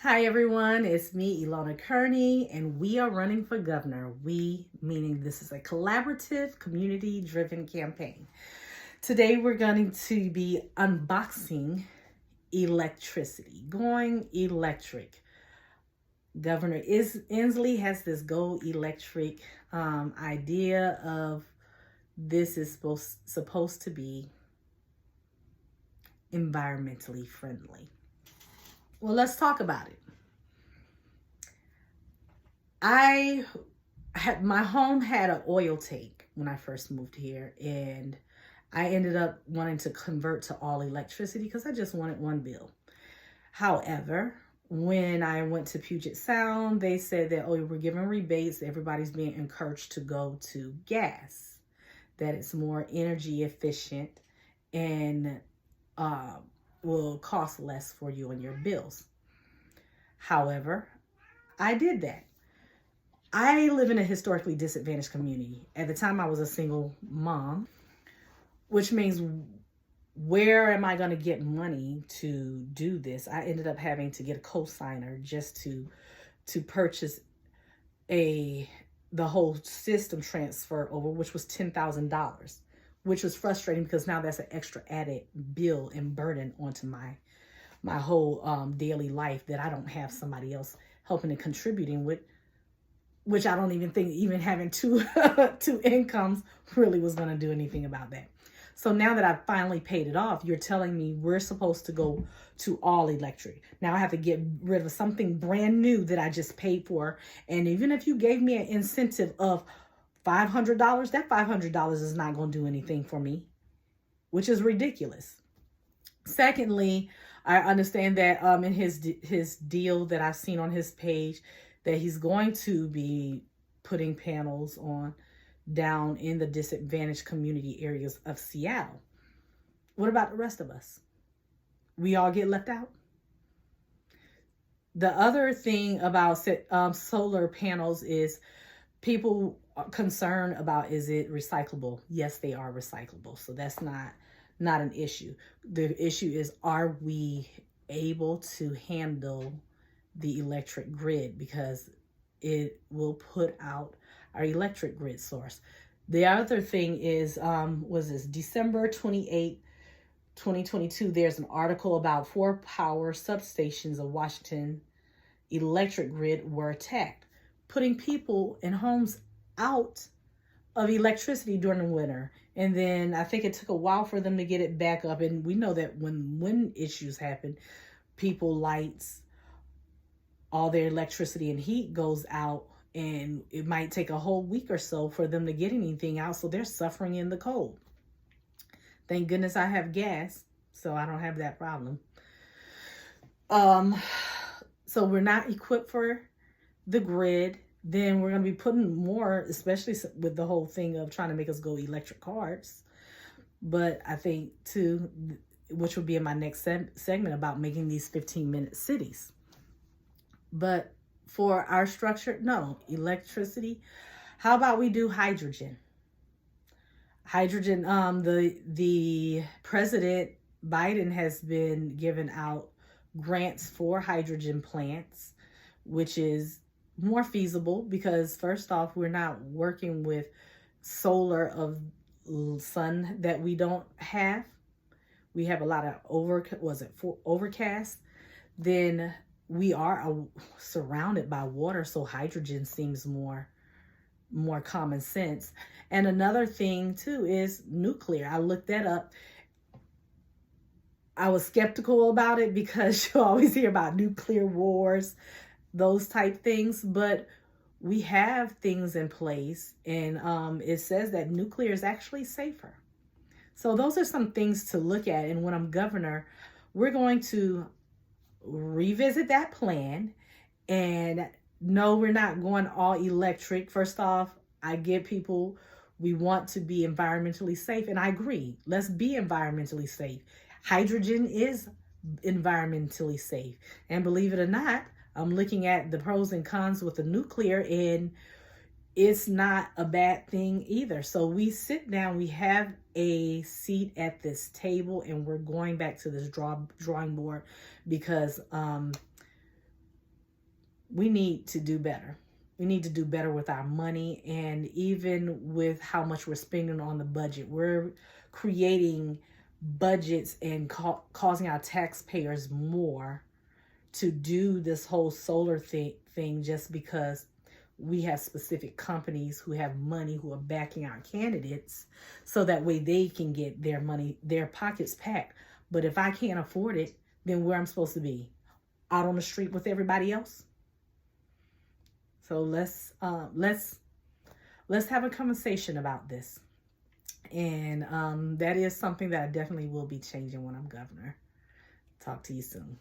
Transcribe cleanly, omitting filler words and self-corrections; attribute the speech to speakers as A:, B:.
A: Hi everyone, it's me, Ilona Kearney, and we are running for governor. We, meaning this is a collaborative, community-driven campaign. Today we're going to be unboxing electricity, going electric. Governor Inslee has this go electric idea of this is supposed to be environmentally friendly. Well, let's talk about it. My home had an oil tank when I first moved here, and I ended up wanting to convert to all electricity because I just wanted one bill. However, when I went to Puget Sound, they said that, oh, we're giving rebates. Everybody's being encouraged to go to gas, that it's more energy efficient and will cost less for you and your bills. However, I did that. I live in a historically disadvantaged community. At the time, I was a single mom, which means where am I going to get money to do this? I ended up having to get a cosigner just to purchase the whole system transfer over, which was $10,000, which was frustrating because now that's an extra added bill and burden onto my whole daily life that I don't have somebody else helping and contributing with, which I don't even think even having two incomes really was going to do anything about that. So now that I've finally paid it off, you're telling me we're supposed to go to all electric. Now I have to get rid of something brand new that I just paid for. And even if you gave me an incentive of $500, that $500 is not going to do anything for me, which is ridiculous. Secondly, I understand that in his deal that I've seen on his page, that he's going to be putting panels on down in the disadvantaged community areas of Seattle. What about the rest of us? We all get left out. The other thing about solar panels is people are concerned about, is it recyclable? Yes, they are recyclable. So that's not an issue. The issue is, are we able to handle the electric grid, because it will put out our electric grid source. The other thing is, was this December 28, 2022, there's an article about 4 power substations of Washington electric grid were attacked, putting people and homes out of electricity during the winter. And then I think it took a while for them to get it back up. And we know that when wind issues happen, lights, all their electricity and heat goes out, and it might take a whole week or so for them to get anything out. So they're suffering in the cold. Thank goodness I have gas, so I don't have that problem. So we're not equipped for the grid. Then we're going to be putting more, especially with the whole thing of trying to make us go electric cars. But I think too, which would be in my next segment, about making these 15-minute cities. But for our structure, no, electricity. How about we do hydrogen? Hydrogen, the President Biden has been giving out grants for hydrogen plants, which is more feasible because first off, we're not working with solar of sun that we don't have. We have a lot of overcast. Then we are surrounded by water, so hydrogen seems more common sense. And another thing too is nuclear. I looked that up. I was skeptical about it because you always hear about nuclear wars, those type things, but we have things in place, and it says that nuclear is actually safer. So those are some things to look at. And when I'm governor, we're going to revisit that plan. And no, we're not going all electric. First off, I get people, we want to be environmentally safe, and I agree. Let's be environmentally safe. Hydrogen is environmentally safe. And believe it or not, I'm looking at the pros and cons with the nuclear, and it's not a bad thing either. So we sit down, we have a seat at this table, and we're going back to this drawing board because we need to do better. We need to do better with our money, and even with how much we're spending on the budget. We're creating budgets and causing our taxpayers more to do this whole solar thing just because we have specific companies who have money who are backing our candidates so that way they can get their money, their pockets packed. But if I can't afford it, then where I'm supposed to be? Out on the street with everybody else? So let's have a conversation about this. And that is something that I definitely will be changing when I'm governor. Talk to you soon.